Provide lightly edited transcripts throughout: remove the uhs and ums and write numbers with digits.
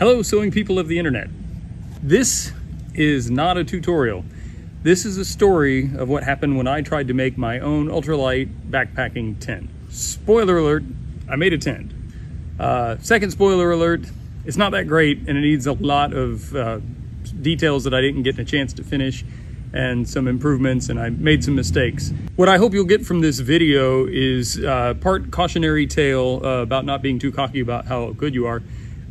Hello, sewing people of the internet. This is not a tutorial. This is a story of what happened when I tried to make my own ultralight backpacking tent. Spoiler alert, I made a tent. Second spoiler alert, it's not that great and it needs a lot of details that I didn't get a chance to finish and some improvements, and I made some mistakes. What I hope you'll get from this video is part cautionary tale about not being too cocky about how good you are,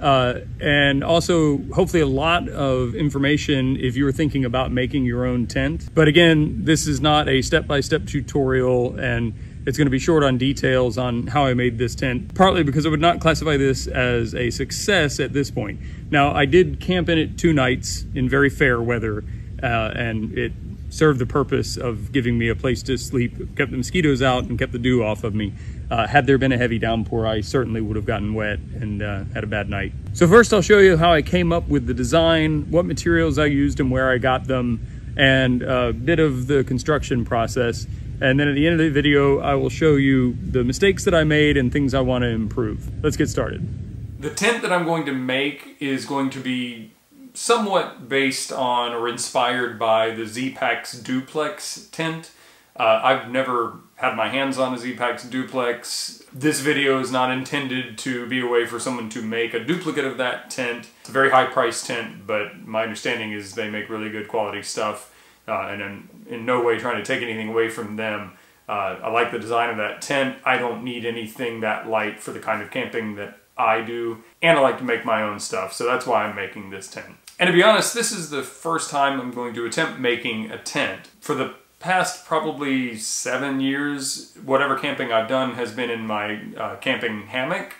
and also hopefully a lot of information if you're thinking about making your own tent. But again, this is not a step-by-step tutorial, and it's going to be short on details on how I made this tent, partly because I would not classify this as a success at this point. Now, I did camp in it 2 nights in very fair weather, and it served the purpose of giving me a place to sleep, kept the mosquitoes out and kept the dew off of me. Had there been a heavy downpour, I certainly would have gotten wet and had a bad night. So first I'll show you how I came up with the design, what materials I used and where I got them, and a bit of the construction process. And then at the end of the video, I will show you the mistakes that I made and things I want to improve. Let's get started. The tent that I'm going to make is going to be somewhat based on or inspired by the Z-Pack's duplex tent. I've never had my hands on a Z-Pack's duplex. This video is not intended to be a way for someone to make a duplicate of that tent. It's a very high priced tent, but my understanding is they make really good quality stuff, and I'm in no way trying to take anything away from them. I like the design of that tent. I don't need anything that light for the kind of camping that I do, and I like to make my own stuff, so that's why I'm making this tent. And to be honest, this is the first time I'm going to attempt making a tent. For the past probably 7 years, whatever camping I've done has been in my camping hammock.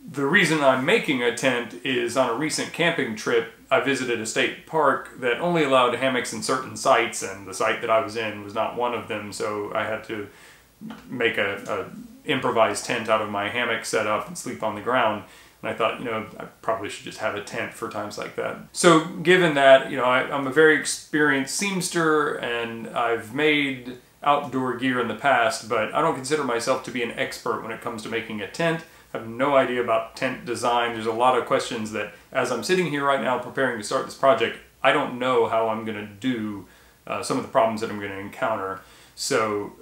The reason I'm making a tent is on a recent camping trip, I visited a state park that only allowed hammocks in certain sites, and the site that I was in was not one of them, so I had to make a improvised tent out of my hammock setup and sleep on the ground. And I thought, you know, I probably should just have a tent for times like that. So given that, you know, I'm a very experienced seamster and I've made outdoor gear in the past, but I don't consider myself to be an expert when it comes to making a tent. I have no idea about tent design. There's a lot of questions that, as I'm sitting here right now preparing to start this project, I don't know how I'm going to do some of the problems that I'm going to encounter. So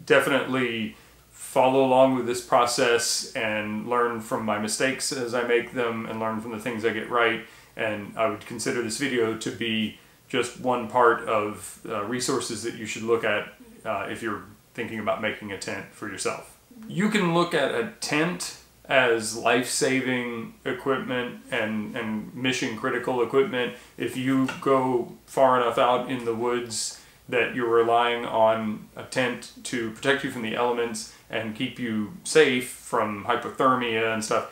definitely follow along with this process and learn from my mistakes as I make them and learn from the things I get right. And I would consider this video to be just one part of resources that you should look at if you're thinking about making a tent for yourself. You can look at a tent as life-saving equipment and mission-critical equipment if you go far enough out in the woods that you're relying on a tent to protect you from the elements and keep you safe from hypothermia and stuff.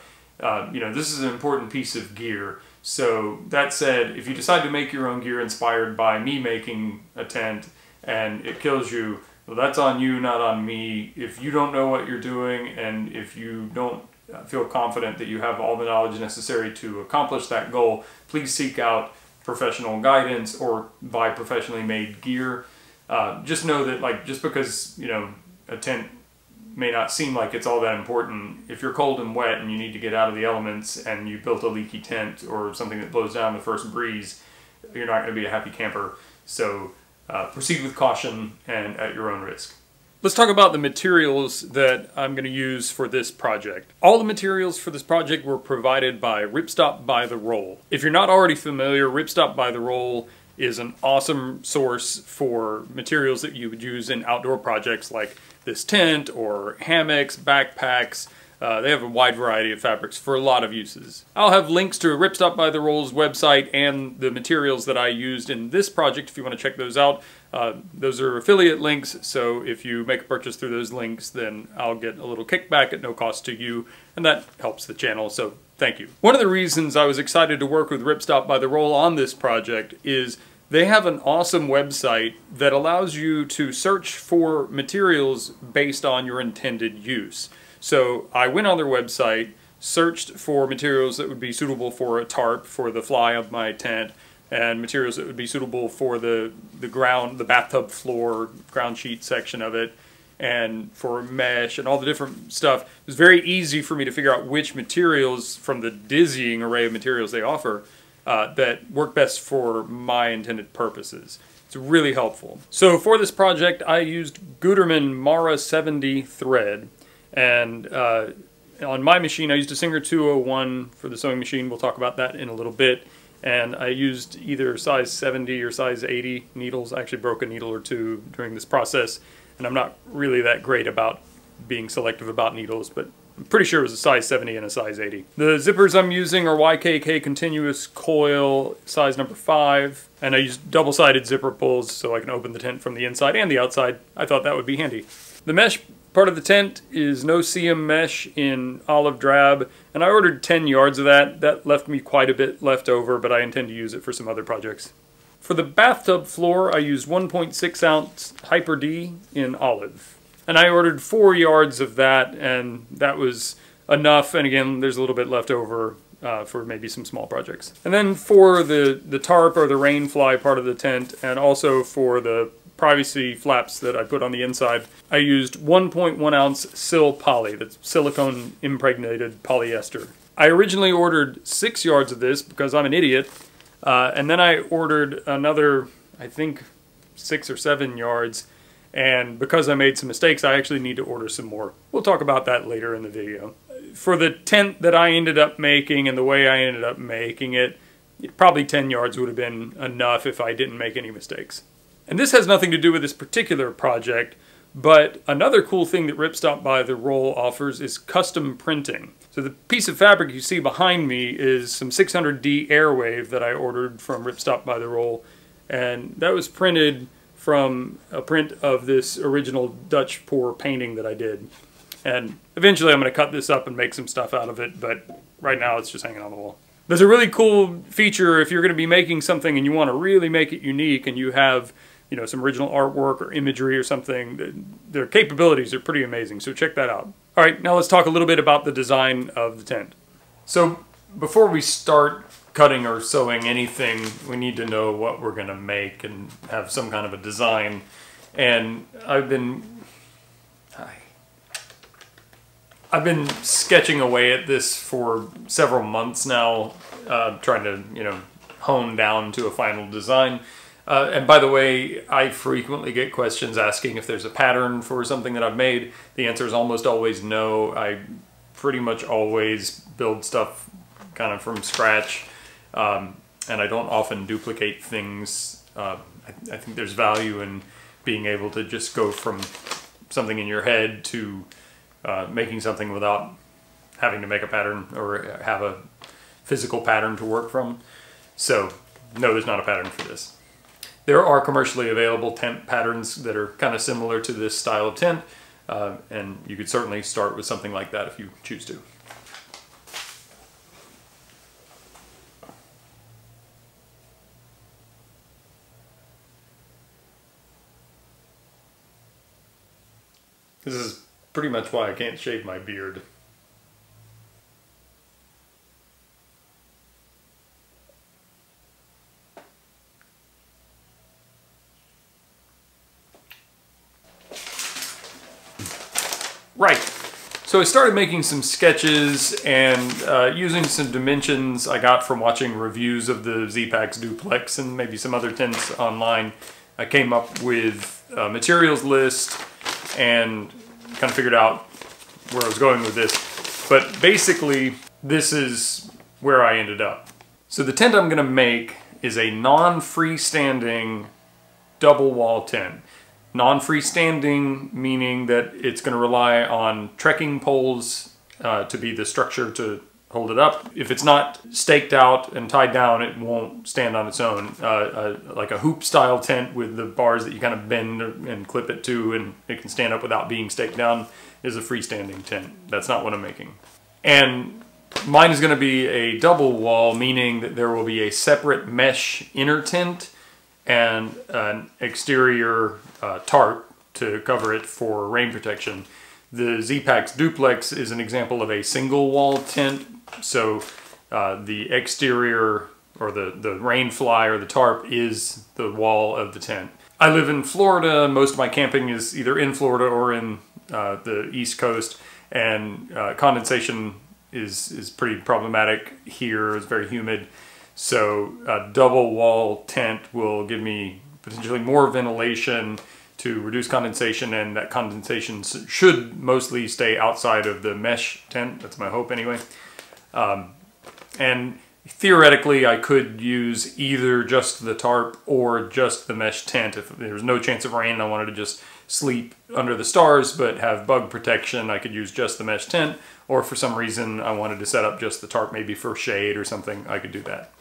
You know, this is an important piece of gear. So that said, if you decide to make your own gear inspired by me making a tent and it kills you, well, that's on you, not on me. If you don't know what you're doing and if you don't feel confident that you have all the knowledge necessary to accomplish that goal, please seek out professional guidance or buy professionally made gear. Just know that, like, just because, you know, a tent may not seem like it's all that important, if you're cold and wet and you need to get out of the elements and you built a leaky tent or something that blows down the first breeze, you're not going to be a happy camper. So proceed with caution and at your own risk. Let's talk about the materials that I'm going to use for this project. All the materials for this project were provided by Ripstop by the Roll. If you're not already familiar, Ripstop by the Roll is an awesome source for materials that you would use in outdoor projects like this tent or hammocks, backpacks. They have a wide variety of fabrics for a lot of uses. I'll have links to Ripstop by the Roll's website and the materials that I used in this project if you want to check those out. Those are affiliate links, so if you make a purchase through those links, then I'll get a little kickback at no cost to you, and that helps the channel, so thank you. One of the reasons I was excited to work with Ripstop by the Roll on this project is they have an awesome website that allows you to search for materials based on your intended use. So I went on their website, searched for materials that would be suitable for a tarp, for the fly of my tent, and materials that would be suitable for the ground, the bathtub floor, ground sheet section of it. and for mesh and all the different stuff. It was very easy for me to figure out which materials from the dizzying array of materials they offer that work best for my intended purposes. It's really helpful. So for this project, I used Gutermann Mara 70 thread, and on my machine I used a Singer 201 for the sewing machine. We'll talk about that in a little bit. And I used either size 70 or size 80 needles. I actually broke a needle or two during this process, and I'm not really that great about being selective about needles, but I'm pretty sure it was a size 70 and a size 80. The zippers I'm using are YKK continuous coil size number 5, and I used double-sided zipper pulls so I can open the tent from the inside and the outside. I thought that would be handy. The mesh part of the tent is no seam mesh in olive drab, and I ordered 10 yards of that. That left me quite a bit left over, but I intend to use it for some other projects. For the bathtub floor, I used 1.6 ounce Hyper D in olive. And I ordered 4 yards of that, and that was enough. And again, there's a little bit left over for maybe some small projects. And then for the tarp or the rain fly part of the tent, and also for the privacy flaps that I put on the inside, I used 1.1 ounce Sil Poly, that's silicone impregnated polyester. I originally ordered 6 yards of this because I'm an idiot, and then I ordered another, I think, 6 or 7 yards. And because I made some mistakes, I actually need to order some more. We'll talk about that later in the video. For the tent that I ended up making and the way I ended up making it, probably 10 yards would have been enough if I didn't make any mistakes. And this has nothing to do with this particular project, but another cool thing that Ripstop by the Roll offers is custom printing. So the piece of fabric you see behind me is some 600D Airwave that I ordered from Ripstop by the Roll, and that was printed from a print of this original Dutch pour painting that I did. And eventually I'm going to cut this up and make some stuff out of it, but right now it's just hanging on the wall. There's a really cool feature if you're going to be making something and you want to really make it unique and you have, you know, some original artwork or imagery or something. Their capabilities are pretty amazing, so check that out. All right, now let's talk a little bit about the design of the tent. So before we start cutting or sewing anything, we need to know what we're going to make and have some kind of a design. And I've been sketching away at this for several months now, trying to, you know, hone down to a final design. And by the way, I frequently get questions asking if there's a pattern for something that I've made. The answer is almost always no. I pretty much always build stuff kind of from scratch. And I don't often duplicate things. I think there's value in being able to just go from something in your head to making something without having to make a pattern or have a physical pattern to work from. So, no, there's not a pattern for this. There are commercially available tent patterns that are kind of similar to this style of tent, and you could certainly start with something like that if you choose to. This is pretty much why I can't shave my beard. Right, so I started making some sketches and using some dimensions I got from watching reviews of the Z-Packs Duplex and maybe some other tents online. I came up with a materials list and kind of figured out where I was going with this. But basically, this is where I ended up. So the tent I'm going to make is a non-freestanding double wall tent. Non-freestanding meaning that it's going to rely on trekking poles to be the structure to hold it up. If it's not staked out and tied down, it won't stand on its own. Like a hoop style tent with the bars that you kind of bend and clip it to and it can stand up without being staked down is a freestanding tent. That's not what I'm making. And mine is going to be a double wall, meaning that there will be a separate mesh inner tent and an exterior tarp to cover it for rain protection. The Z-Packs Duplex is an example of a single wall tent, so the exterior or the rain fly or the tarp is the wall of the tent. I live in Florida. Most of my camping is either in Florida or in the East Coast, and condensation is pretty problematic here. It's very humid. So a double wall tent will give me potentially more ventilation to reduce condensation, and that condensation should mostly stay outside of the mesh tent. That's my hope anyway. And theoretically, I could use either just the tarp or just the mesh tent. If there's no chance of rain and I wanted to just sleep under the stars but have bug protection, I could use just the mesh tent. Or if for some reason I wanted to set up just the tarp, maybe for shade or something, I could do that.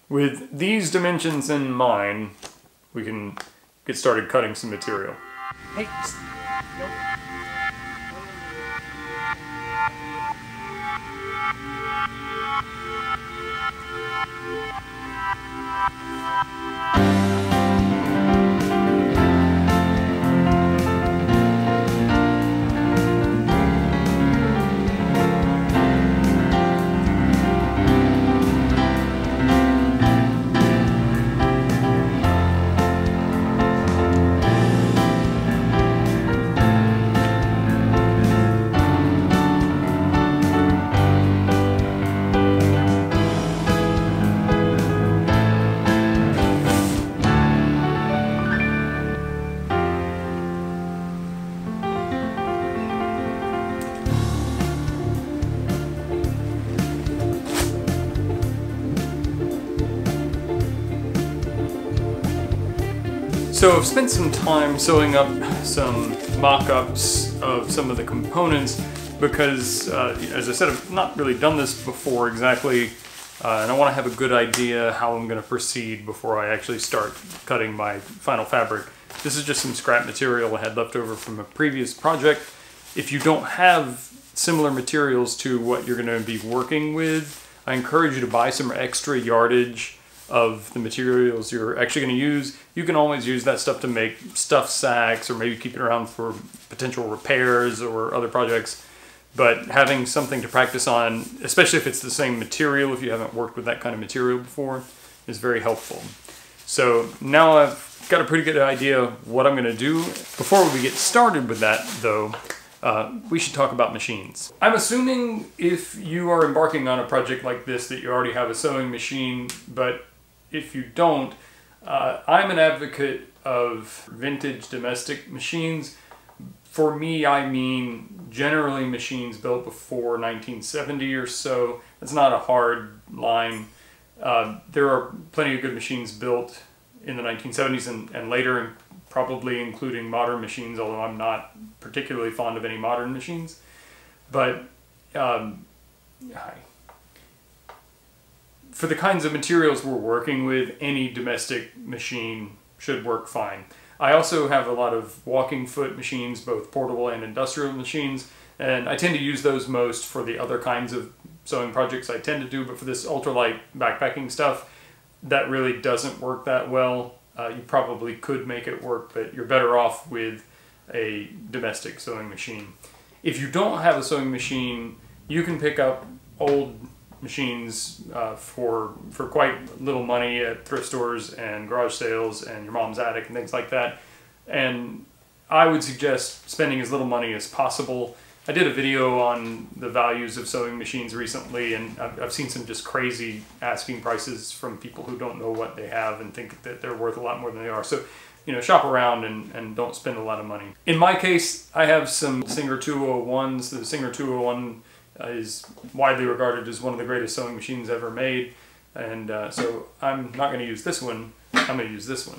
With these dimensions in mind, we can get started cutting some material. Hey, nope. So I've spent some time sewing up some mock-ups of some of the components because, as I said, I've not really done this before exactly, and I want to have a good idea how I'm going to proceed before I actually start cutting my final fabric. This is just some scrap material I had left over from a previous project. If you don't have similar materials to what you're going to be working with, I encourage you to buy some extra yardage of the materials you're actually going to use. You can always use that stuff to make stuff sacks, or maybe keep it around for potential repairs or other projects. But having something to practice on, especially if it's the same material, if you haven't worked with that kind of material before, is very helpful. So now I've got a pretty good idea of what I'm going to do. Before we get started with that, though, we should talk about machines. I'm assuming if you are embarking on a project like this that you already have a sewing machine, but if you don't, I'm an advocate of vintage domestic machines. For me, I mean generally machines built before 1970 or so. That's not a hard line. There are plenty of good machines built in the 1970s and later, probably including modern machines, although I'm not particularly fond of any modern machines. But for the kinds of materials we're working with, any domestic machine should work fine. I also have a lot of walking foot machines, both portable and industrial machines, and I tend to use those most for the other kinds of sewing projects I tend to do, but for this ultralight backpacking stuff, that really doesn't work that well. You probably could make it work, but you're better off with a domestic sewing machine. If you don't have a sewing machine, you can pick up old machines for quite little money at thrift stores and garage sales and your mom's attic and things like that. And I would suggest spending as little money as possible. I did a video on the values of sewing machines recently, and I've seen some just crazy asking prices from people who don't know what they have and think that they're worth a lot more than they are. So, you know, shop around and don't spend a lot of money. In my case, I have some Singer 201s. The Singer 201 is widely regarded as one of the greatest sewing machines ever made, and so I'm not going to use this one, I'm going to use this one.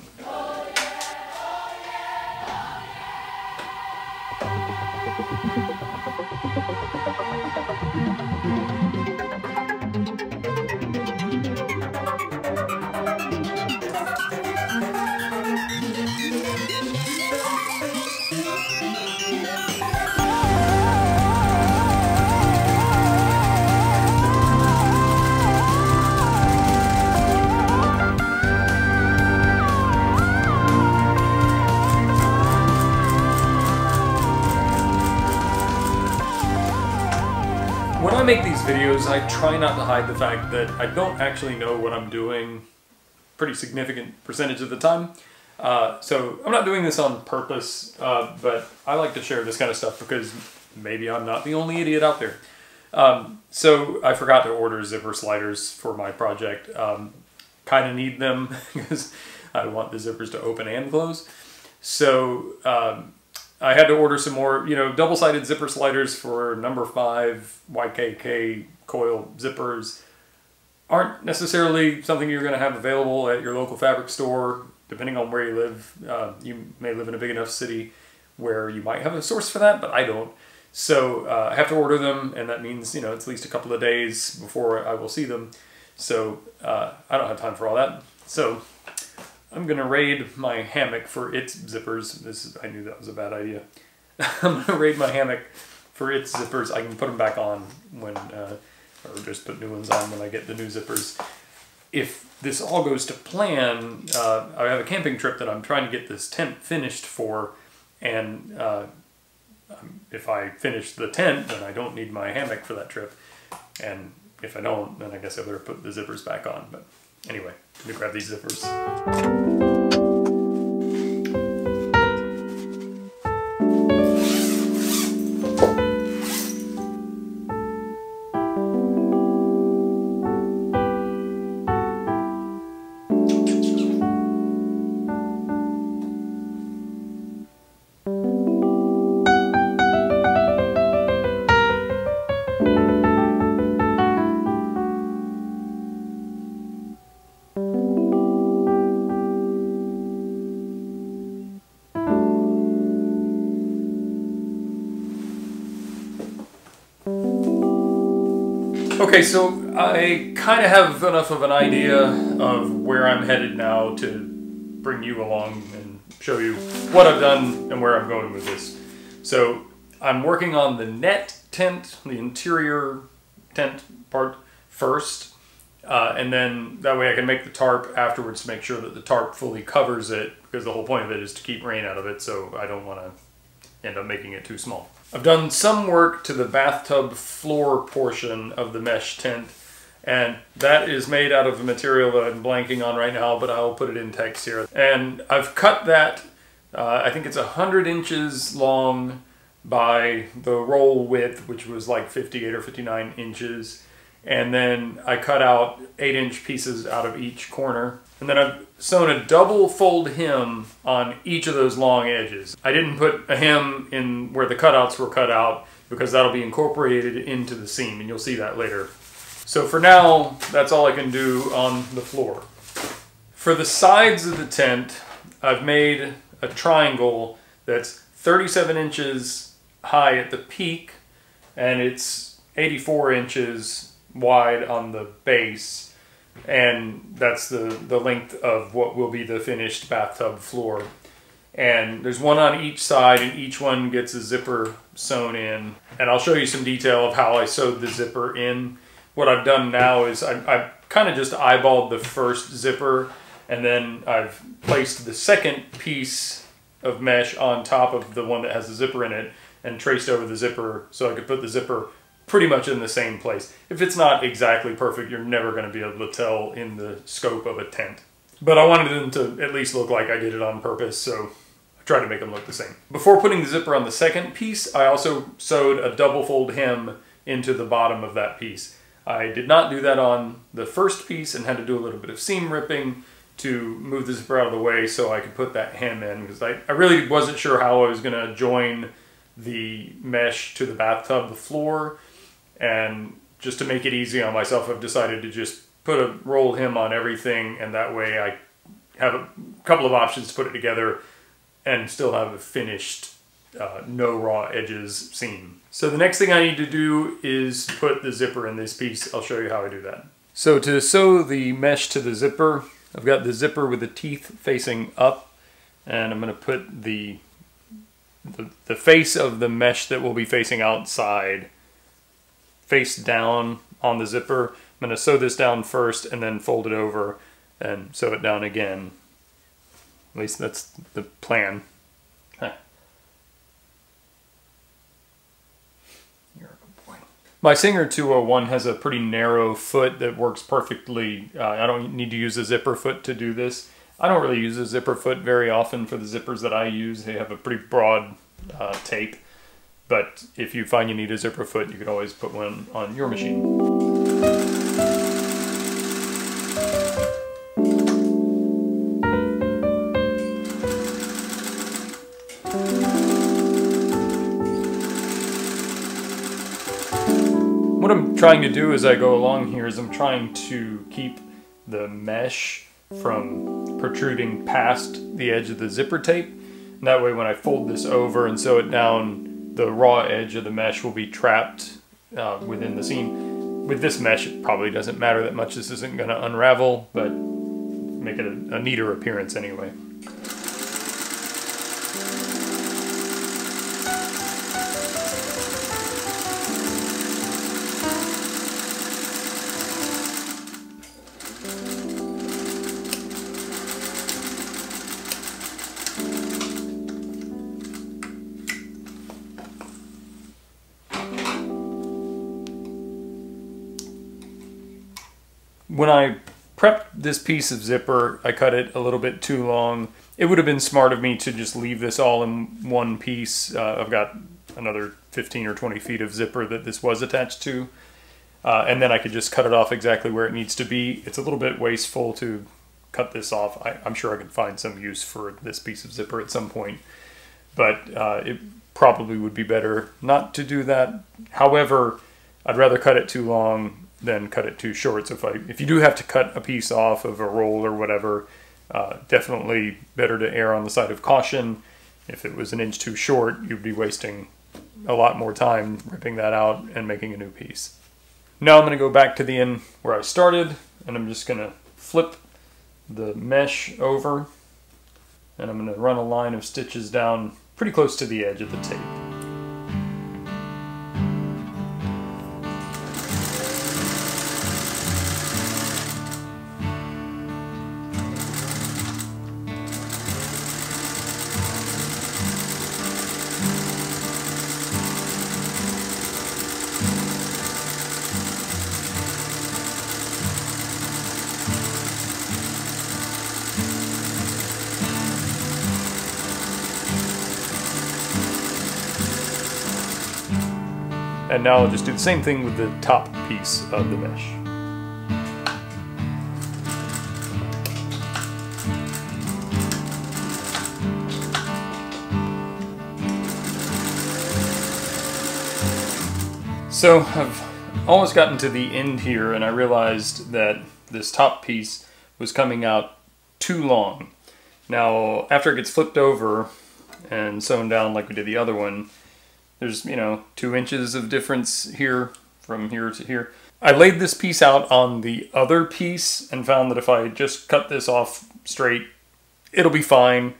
When I make these videos, I try not to hide the fact that I don't actually know what I'm doing pretty significant percentage of the time. So I'm not doing this on purpose, but I like to share this kind of stuff because maybe I'm not the only idiot out there. So I forgot to order zipper sliders for my project. Kind of need them because I want the zippers to open and close. So I had to order some more, double-sided zipper sliders for number 5 YKK coil zippers. Aren't necessarily something you're going to have available at your local fabric store, depending on where you live. You may live in a big enough city where you might have a source for that, but I don't. So I have to order them, and that means, it's at least a couple of days before I will see them. So I don't have time for all that. So I'm going to raid my hammock for its zippers. I knew that was a bad idea. I'm going to raid my hammock for its zippers. I can put them back on when, or just put new ones on when I get the new zippers. If this all goes to plan, I have a camping trip that I'm trying to get this tent finished for, and if I finish the tent, then I don't need my hammock for that trip. And if I don't, then I guess I better put the zippers back on. But anyway, let me grab these zippers. Okay, so I kind of have enough of an idea of where I'm headed now to bring you along and show you what I've done and where I'm going with this. So I'm working on the net tent, the interior tent part first, and then that way I can make the tarp afterwards to make sure that the tarp fully covers it, because the whole point of it is to keep rain out of it, so I don't want to end up making it too small. I've done some work to the bathtub floor portion of the mesh tent, and that is made out of a material that I'm blanking on right now, but I'll put it in text here. And I've cut that, I think it's 100 inches long by the roll width, which was like 58 or 59 inches. And then I cut out 8-inch pieces out of each corner. And then I've sewn a double fold hem on each of those long edges. I didn't put a hem in where the cutouts were cut out because that'll be incorporated into the seam, and you'll see that later. So for now, that's all I can do on the floor. For the sides of the tent, I've made a triangle that's 37 inches high at the peak, and it's 84 inches wide on the base. And that's the length of what will be the finished bathtub floor. And there's one on each side, and each one gets a zipper sewn in. And I'll show you some detail of how I sewed the zipper in. What I've done now is I've kind of just eyeballed the first zipper, and then I've placed the second piece of mesh on top of the one that has the zipper in it, and traced over the zipper so I could put the zipper pretty much in the same place. If it's not exactly perfect, you're never going to be able to tell in the scope of a tent. But I wanted them to at least look like I did it on purpose, so I tried to make them look the same. Before putting the zipper on the second piece, I also sewed a double fold hem into the bottom of that piece. I did not do that on the first piece and had to do a little bit of seam ripping to move the zipper out of the way so I could put that hem in, because I really wasn't sure how I was going to join the mesh to the bathtub, the floor. And just to make it easy on myself, I've decided to just put a roll hem on everything, and that way I have a couple of options to put it together and still have a finished no raw edges seam. So the next thing I need to do is put the zipper in this piece. I'll show you how I do that. So to sew the mesh to the zipper, I've got the zipper with the teeth facing up, and I'm going to put the face of the mesh that will be facing outside face down on the zipper. I'm going to sew this down first and then fold it over and sew it down again. At least that's the plan. Huh. You're a good boy. My Singer 201 has a pretty narrow foot that works perfectly. I don't need to use a zipper foot to do this. I don't really use a zipper foot very often for the zippers that I use. They have a pretty broad tape, but if you find you need a zipper foot, you could always put one on your machine. What I'm trying to do as I go along here is I'm trying to keep the mesh from protruding past the edge of the zipper tape. And that way when I fold this over and sew it down, the raw edge of the mesh will be trapped within the seam. With this mesh, it probably doesn't matter that much. This isn't going to unravel, but make it a neater appearance anyway. When I prepped this piece of zipper, I cut it a little bit too long. It would have been smart of me to just leave this all in one piece. I've got another 15 or 20 feet of zipper that this was attached to. And then I could just cut it off exactly where it needs to be. It's a little bit wasteful to cut this off. I'm sure I could find some use for this piece of zipper at some point. But it probably would be better not to do that. However, I'd rather cut it too long than cut it too short. So if you do have to cut a piece off of a roll or whatever, definitely better to err on the side of caution. If it was an inch too short, you'd be wasting a lot more time ripping that out and making a new piece. Now I'm going to go back to the end where I started, and I'm just going to flip the mesh over, and I'm going to run a line of stitches down pretty close to the edge of the tape. And now I'll just do the same thing with the top piece of the mesh. So I've almost gotten to the end here, and I realized that this top piece was coming out too long. Now, after it gets flipped over and sewn down like we did the other one, there's, 2 inches of difference here from here to here. I laid this piece out on the other piece and found that if I just cut this off straight, it'll be fine.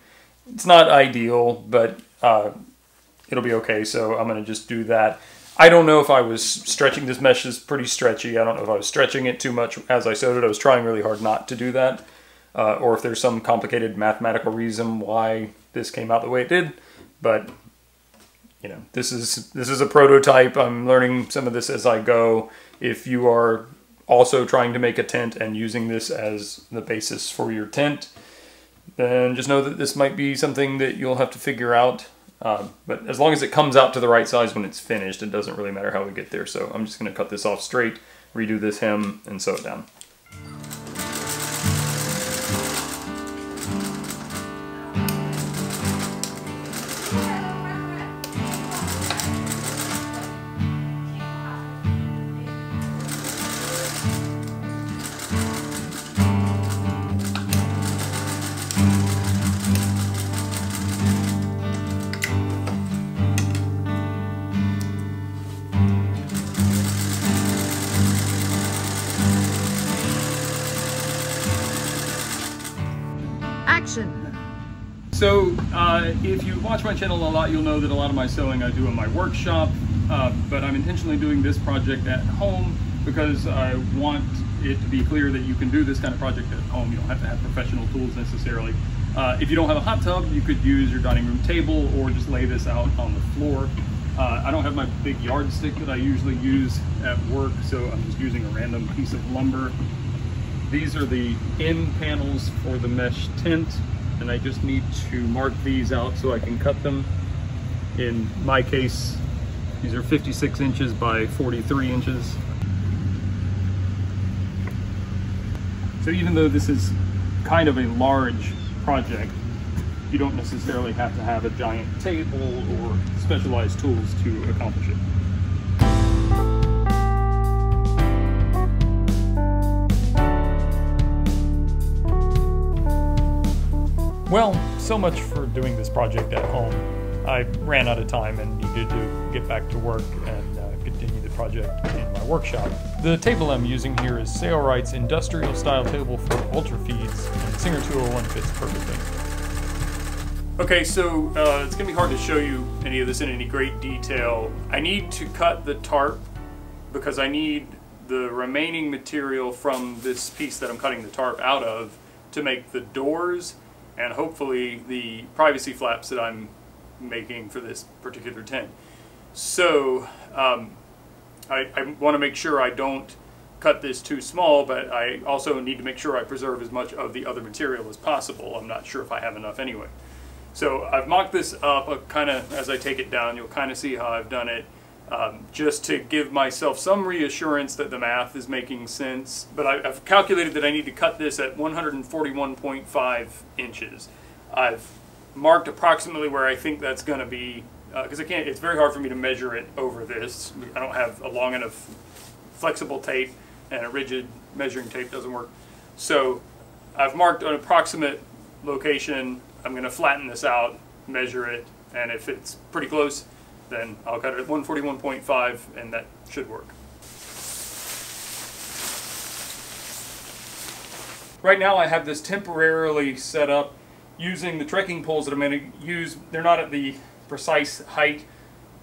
It's not ideal, but it'll be okay, so I'm going to just do that. I don't know if I was stretching, this mesh is pretty stretchy. I don't know if I was stretching it too much as I sewed it. I was trying really hard not to do that. Or if there's some complicated mathematical reason why this came out the way it did. But this is a prototype. I'm learning some of this as I go. If you are also trying to make a tent and using this as the basis for your tent, then just know that this might be something that you'll have to figure out. But as long as it comes out to the right size when it's finished, it doesn't really matter how we get there. So I'm just going to cut this off straight, redo this hem, and sew it down. So if you watch my channel a lot, you'll know that a lot of my sewing I do in my workshop, but I'm intentionally doing this project at home because I want it to be clear that you can do this kind of project at home. You don't have to have professional tools necessarily. If you don't have a hot tub, you could use your dining room table or just lay this out on the floor. I don't have my big yardstick that I usually use at work, so I'm just using a random piece of lumber. These are the end panels for the mesh tint, and I just need to mark these out so I can cut them. In my case, these are 56 inches by 43 inches. So even though this is kind of a large project, you don't necessarily have to have a giant table or specialized tools to accomplish it. Well, so much for doing this project at home. I ran out of time and needed to get back to work and continue the project in my workshop. The table I'm using here is Sailright's industrial style table for ultra feeds, and the Singer 201 fits perfectly. Okay, so it's gonna be hard to show you any of this in any great detail. I need to cut the tarp because I need the remaining material from this piece that I'm cutting the tarp out of to make the doors and hopefully the privacy flaps that I'm making for this particular tent. So I want to make sure I don't cut this too small, but I also need to make sure I preserve as much of the other material as possible. I'm not sure if I have enough anyway. So I've mocked this up kind of as I take it down. You'll kind of see how I've done it, just to give myself some reassurance that the math is making sense. But I've calculated that I need to cut this at 141.5 inches. I've marked approximately where I think that's going to be, because it's very hard for me to measure it over this. I don't have a long enough flexible tape, and a rigid measuring tape doesn't work. So I've marked an approximate location. I'm going to flatten this out, measure it, and if it's pretty close, then I'll cut it at 141.5, and that should work. Right now I have this temporarily set up using the trekking poles that I'm going to use. They're not at the precise height.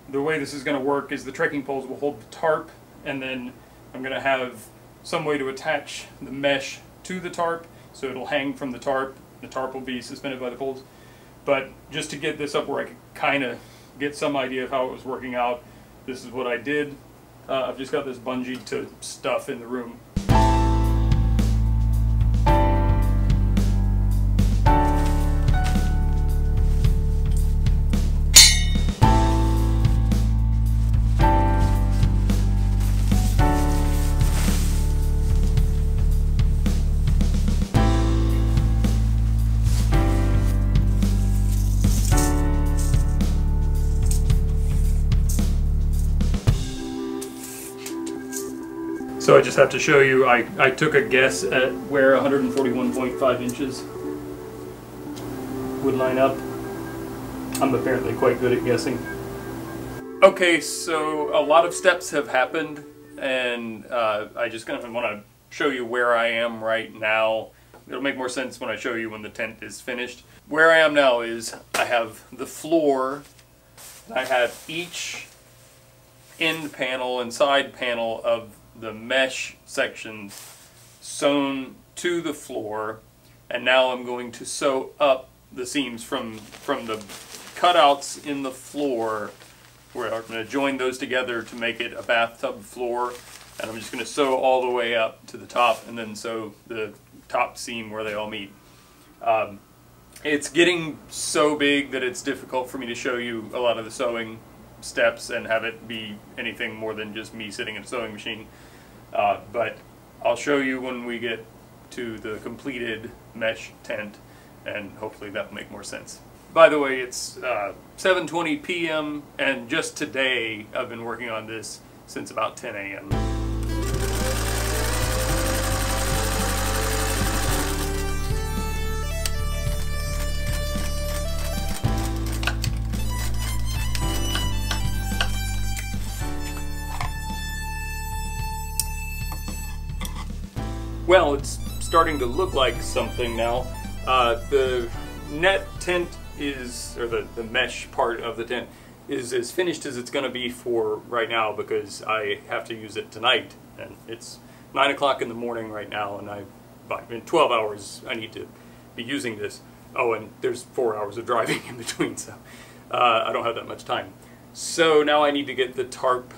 The way this is going to work is the trekking poles will hold the tarp, and then I'm going to have some way to attach the mesh to the tarp, so it'll hang from the tarp. The tarp will be suspended by the poles. But just to get this up where I could kind of get some idea of how it was working out, this is what I did. I've just got this bungee to stuff in the room. So I just have to show you, I took a guess at where 141.5 inches would line up. I'm apparently quite good at guessing. Okay, so a lot of steps have happened, and I just kind of want to show you where I am right now. It'll make more sense when I show you when the tent is finished. Where I am now is I have the floor, I have each end panel and side panel of the mesh section sewn to the floor, and now I'm going to sew up the seams from the cutouts in the floor, where I'm going to join those together to make it a bathtub floor, and I'm just going to sew all the way up to the top and then sew the top seam where they all meet. It's getting so big that it's difficult for me to show you a lot of the sewing steps and have it be anything more than just me sitting in a sewing machine. But I'll show you when we get to the completed mesh tent, and hopefully that will make more sense. By the way, it's 7:20 p.m. and just today I've been working on this since about 10 a.m. Well, it's starting to look like something now. The net tent is, or the mesh part of the tent, is as finished as it's going to be for right now, because I have to use it tonight. And it's 9 o'clock in the morning right now, and in 12 hours I need to be using this. Oh, and there's 4 hours of driving in between, so I don't have that much time. So now I need to get the tarp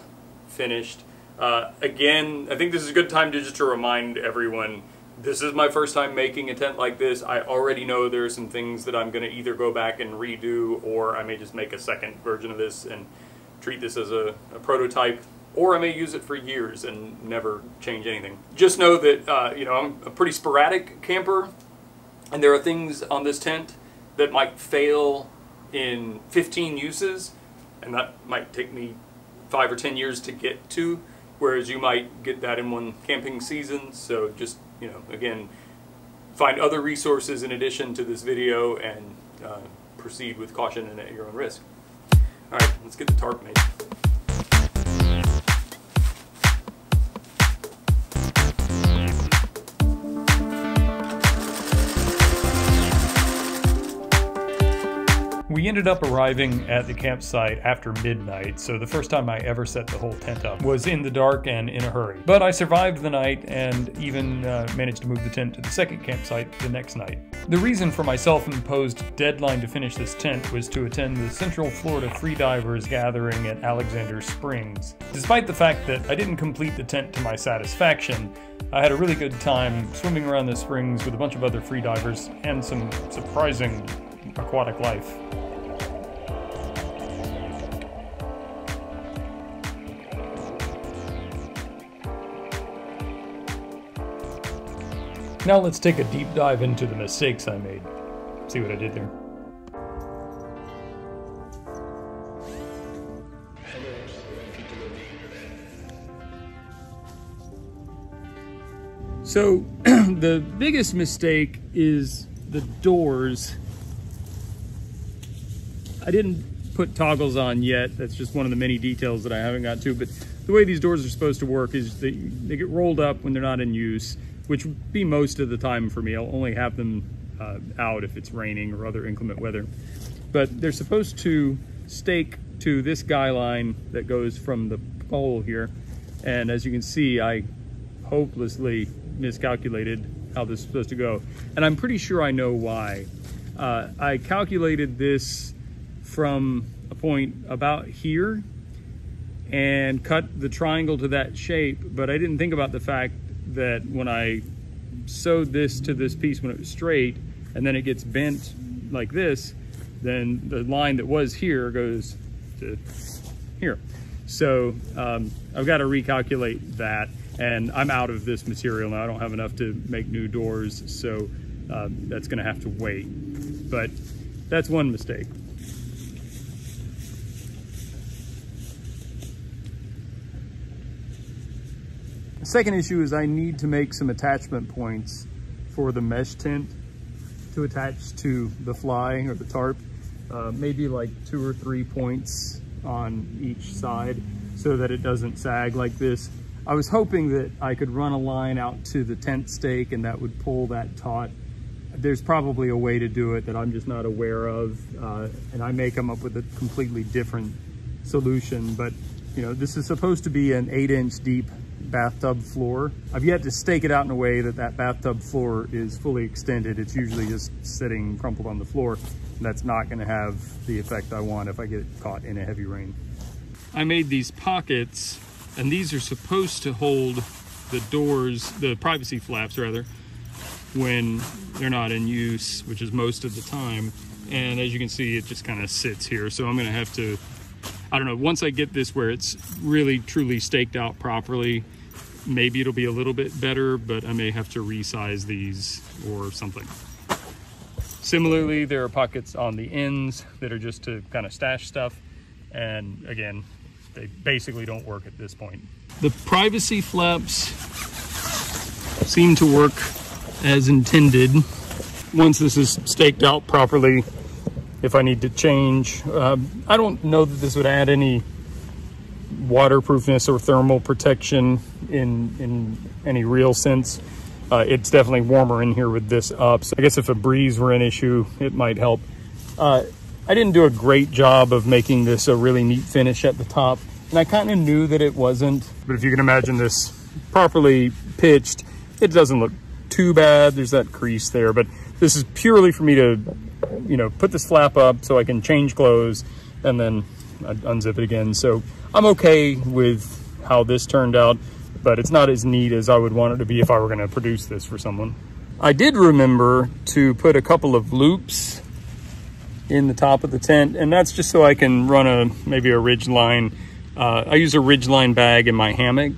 finished. Again, I think this is a good time to just to remind everyone, This is my first time making a tent like this. I already know there are some things that I'm going to either go back and redo, or I may just make a second version of this and treat this as a prototype, or I may use it for years and never change anything. Just know that, you know, I'm a pretty sporadic camper, and there are things on this tent that might fail in 15 uses, and that might take me 5 or 10 years to get to, whereas you might get that in one camping season. So just, you know, again, find other resources in addition to this video and proceed with caution and at your own risk. All right, let's get the tarp made. We ended up arriving at the campsite after midnight, so the first time I ever set the whole tent up was in the dark and in a hurry. But I survived the night and even managed to move the tent to the second campsite the next night. The reason for my self-imposed deadline to finish this tent was to attend the Central Florida Freedivers gathering at Alexander Springs. Despite the fact that I didn't complete the tent to my satisfaction, I had a really good time swimming around the springs with a bunch of other freedivers and some surprising aquatic life. Now let's take a deep dive into the mistakes I made. See what I did there. So the biggest mistake is the doors. I didn't put toggles on yet. That's just one of the many details that I haven't got to. But the way these doors are supposed to work is they get rolled up when they're not in use, which would be most of the time for me. I'll only have them out if it's raining or other inclement weather. But they're supposed to stake to this guy line that goes from the pole here. And as you can see, I hopelessly miscalculated how this is supposed to go. And I'm pretty sure I know why. I calculated this from a point about here and cut the triangle to that shape, but I didn't think about the fact that when I sewed this to this piece when it was straight and then it gets bent like this, then the line that was here goes to here. So I've got to recalculate that, and I'm out of this material now. I don't have enough to make new doors, so that's going to have to wait. But that's one mistake. The second issue is I need to make some attachment points for the mesh tent to attach to the fly or the tarp. Maybe like 2 or 3 points on each side so that it doesn't sag like this. I was hoping that I could run a line out to the tent stake and that would pull that taut. There's probably a way to do it that I'm just not aware of, and I may come up with a completely different solution. But you know, this is supposed to be an 8-inch deep bathtub floor. I've yet to stake it out in a way that that bathtub floor is fully extended. It's usually just sitting crumpled on the floor, and that's not going to have the effect I want if I get caught in a heavy rain. I made these pockets, and these are supposed to hold the doors, the privacy flaps rather, when they're not in use, which is most of the time. And as you can see, it just kind of sits here. So I'm going to have to, I don't know, once I get this where it's really truly staked out properly, maybe it'll be a little bit better, but I may have to resize these or something. Similarly, there are pockets on the ends that are just to kind of stash stuff. And again, they basically don't work at this point. The privacy flaps seem to work as intended. Once this is staked out properly, if I need to change, I don't know that this would add any waterproofness or thermal protection in any real sense. It's definitely warmer in here with this up. So I guess if a breeze were an issue, it might help. I didn't do a great job of making this a really neat finish at the top, and I kind of knew that it wasn't. But if you can imagine this properly pitched, it doesn't look too bad. There's that crease there, but this is purely for me to, you know, put this flap up so I can change clothes and then I'd unzip it again. So I'm okay with how this turned out. but it's not as neat as I would want it to be if I were going to produce this for someone. I did remember to put a couple of loops in the top of the tent, and that's just so I can run maybe a ridge line. I use a ridge line bag in my hammock,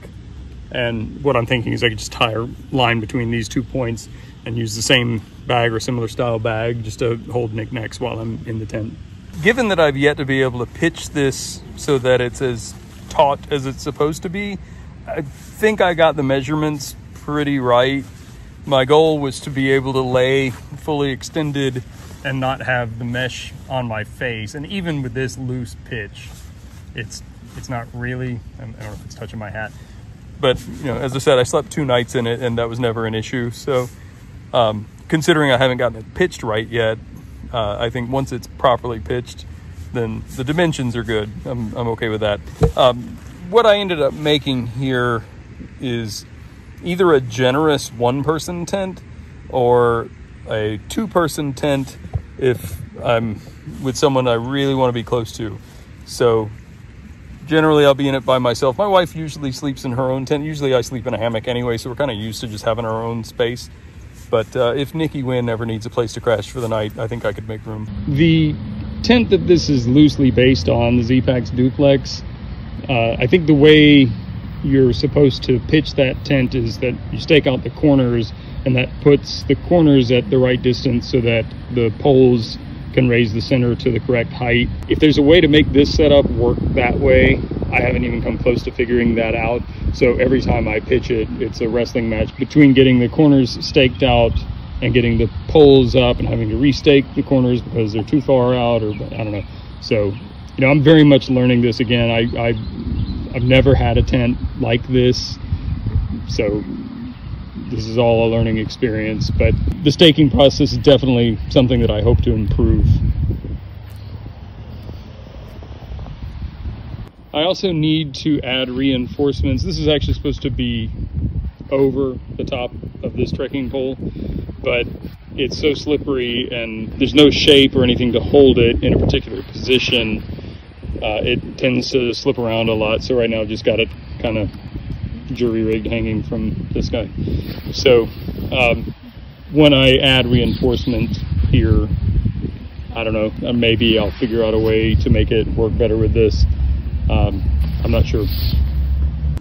and what I'm thinking is I could just tie a line between these 2 points and use the same bag or similar style bag just to hold knickknacks while I'm in the tent. Given that I've yet to be able to pitch this so that it's as taut as it's supposed to be, I think I got the measurements pretty right. My goal was to be able to lay fully extended and not have the mesh on my face. And even with this loose pitch, it's not really, I don't know if it's touching my hat, but you know, as I said, I slept 2 nights in it and that was never an issue. So considering I haven't gotten it pitched right yet, I think once it's properly pitched, then the dimensions are good. I'm okay with that. What I ended up making here is either a generous 1-person tent or a 2-person tent if I'm with someone I really want to be close to. So generally I'll be in it by myself. My wife usually sleeps in her own tent. Usually I sleep in a hammock anyway, so we're kind of used to just having our own space. But if Nikki Wynn ever needs a place to crash for the night, I think I could make room. The tent that this is loosely based on, the Z-Pax Duplex, I think the way you're supposed to pitch that tent is that you stake out the corners, and that puts the corners at the right distance so that the poles can raise the center to the correct height. If there's a way to make this setup work that way, I haven't even come close to figuring that out. So every time I pitch it, it's a wrestling match between getting the corners staked out and getting the poles up and having to restake the corners because they're too far out, or I don't know. So, you know, I'm very much learning this again. I've never had a tent like this, so this is all a learning experience, but the staking process is definitely something that I hope to improve. I also need to add reinforcements. This is actually supposed to be over the top of this trekking pole, but it's so slippery and there's no shape or anything to hold it in a particular position. It tends to slip around a lot, so right now I've just got it kind of jury rigged hanging from this guy. So when I add reinforcement here, I don't know, maybe I'll figure out a way to make it work better with this. I'm not sure.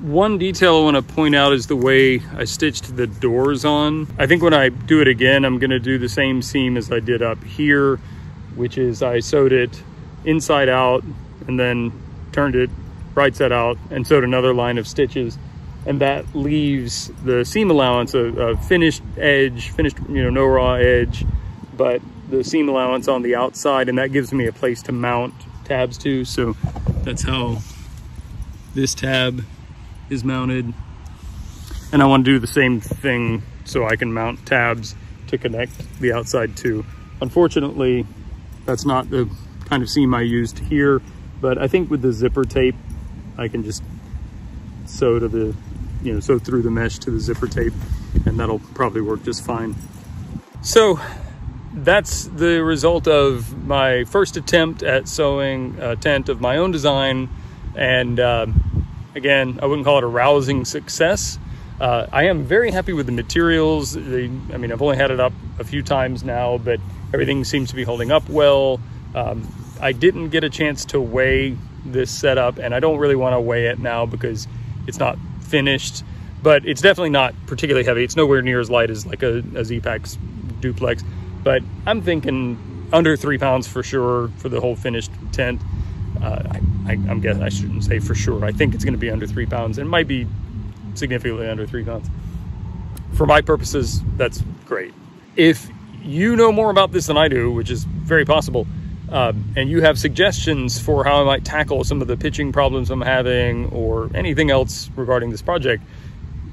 One detail I want to point out is the way I stitched the doors on. I think when I do it again, I'm going to do the same seam as I did up here, which is I sewed it inside out and then turned it right side out and sewed another line of stitches. And that leaves the seam allowance a finished edge, you know, no raw edge, but the seam allowance on the outside, and that gives me a place to mount tabs to. So that's how this tab is mounted. And I want to do the same thing so I can mount tabs to connect the outside too. Unfortunately, that's not the kind of seam I used here, but I think with the zipper tape, I can just sew to the, you know, sew through the mesh to the zipper tape, and that'll probably work just fine. So that's the result of my first attempt at sewing a tent of my own design. And again, I wouldn't call it a rousing success. I am very happy with the materials. I mean, I've only had it up a few times now, but everything seems to be holding up well. I didn't get a chance to weigh this setup, and I don't really want to weigh it now because it's not finished, but it's definitely not particularly heavy. It's nowhere near as light as like a Z-Pax Duplex, but I'm thinking under 3 pounds for sure for the whole finished tent. I'm guessing, I shouldn't say for sure. I think it's going to be under 3 pounds. It might be significantly under 3 pounds. For my purposes, that's great. If you know more about this than I do, which is very possible, and you have suggestions for how I might tackle some of the pitching problems I'm having or anything else regarding this project,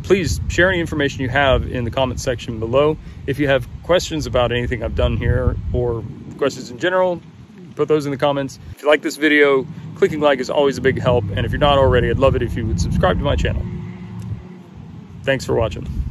please share any information you have in the comments section below. If you have questions about anything I've done here or questions in general, put those in the comments. If you like this video, clicking like is always a big help. And if you're not already, I'd love it if you would subscribe to my channel. Thanks for watching.